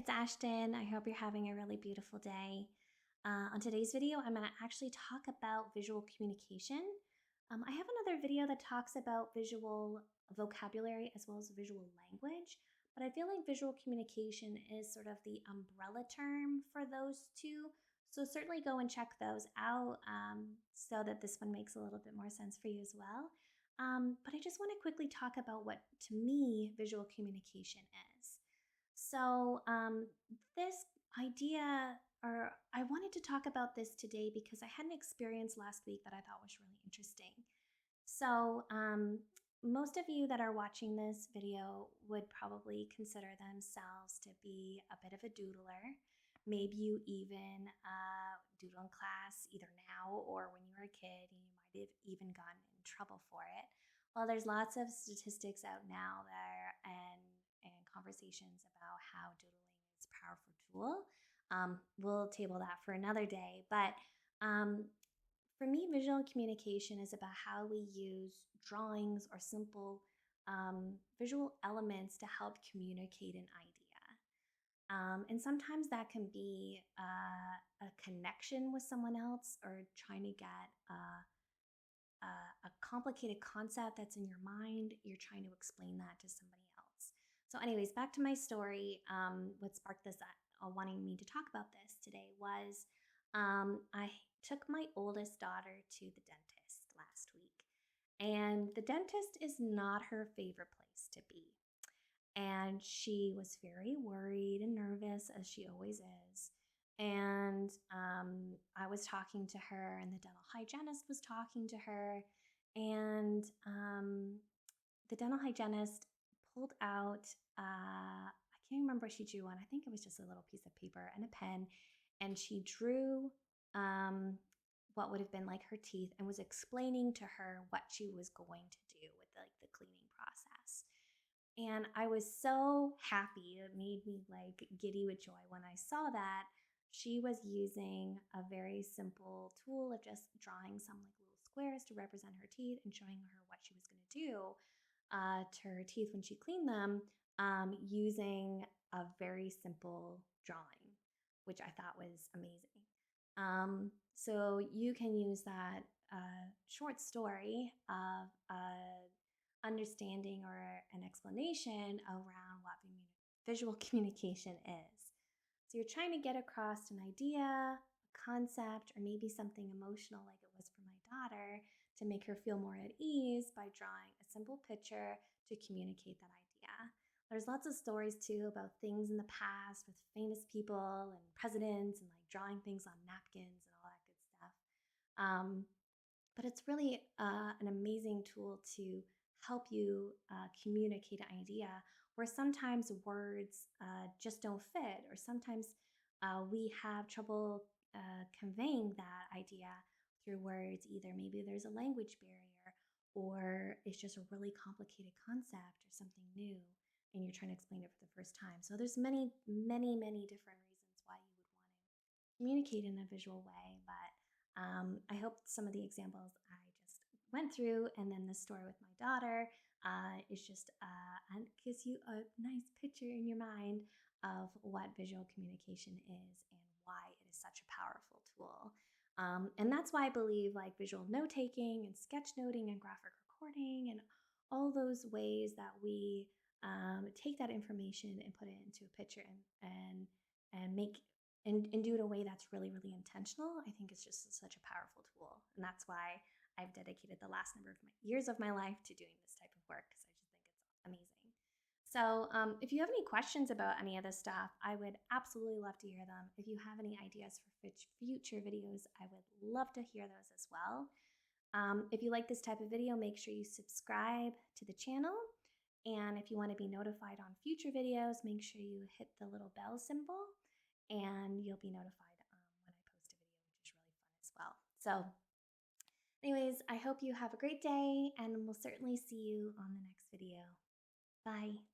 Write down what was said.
it's Ashton. I hope you're having a really beautiful day. On today's video, I'm going to actually talk about visual communication. I have another video that talks about visual vocabulary as well as visual language, but I feel like visual communication is sort of the umbrella term for those two. So certainly go and check those out so that this one makes a little bit more sense for you as well. But I just want to quickly talk about what, to me, visual communication is. So, this idea, or I wanted to talk about this today because I had an experience last week that I thought was really interesting. So, most of you that are watching this video would probably consider themselves to be a bit of a doodler. Maybe you even doodle in class either now or when you were a kid, and you might have even gotten in trouble for it. Well, there's lots of statistics out now there and conversations about how doodling is a powerful tool. We'll table that for another day, but um, for me, visual communication is about how we use drawings or simple visual elements to help communicate an idea. And sometimes that can be a connection with someone else or trying to get a complicated concept that's in your mind. You're trying to explain that to somebody else. So, anyways, back to my story. What sparked this wanting me to talk about this today was I took my oldest daughter to the dentist last week. And the dentist is not her favorite place to be. And she was very worried and nervous, as she always is. And I was talking to her, and the dental hygienist was talking to her. And the dental hygienist pulled out, I can't remember what she drew on. I think it was just a little piece of paper and a pen. And she drew what would have been like her teeth and was explaining to her what she was going to do with the cleaning process. And I was so happy. It made me like giddy with joy when I saw that she was using a very simple tool of just drawing some like little squares to represent her teeth and showing her what she was going to do to her teeth when she cleaned them using a very simple drawing, which I thought was amazing. So you can use that short story of understanding or an explanation around what visual communication is. So you're trying to get across an idea, a concept, or maybe something emotional like it was for my daughter to make her feel more at ease by drawing a simple picture to communicate that idea. There's lots of stories too about things in the past with famous people and presidents and like drawing things on napkins and all that good stuff. But it's really an amazing tool to help you communicate an idea where sometimes words just don't fit, or sometimes we have trouble conveying that idea through words. Either maybe there's a language barrier, or it's just a really complicated concept or something new, and you're trying to explain it for the first time. So there's many, many, many different reasons why you would want to communicate in a visual way, but I hope some of the examples I just went through, and then the story with my daughter, is just and gives you a nice picture in your mind of what visual communication is and why it is such a powerful tool. And that's why I believe like visual note taking and sketchnoting and graphic recording and all those ways that we take that information and put it into a picture and make and do it in a way that's really, really intentional. I think it's just such a powerful tool. And that's why I've dedicated the last number of years of my life to doing this type of work, because I just think it's amazing. So if you have any questions about any of this stuff, I would absolutely love to hear them. If you have any ideas for future videos, I would love to hear those as well. If you like this type of video, make sure you subscribe to the channel. And if you want to be notified on future videos, make sure you hit the little bell symbol, and you'll be notified when I post a video, which is really fun as well. So anyways, I hope you have a great day, and we'll certainly see you on the next video. Bye.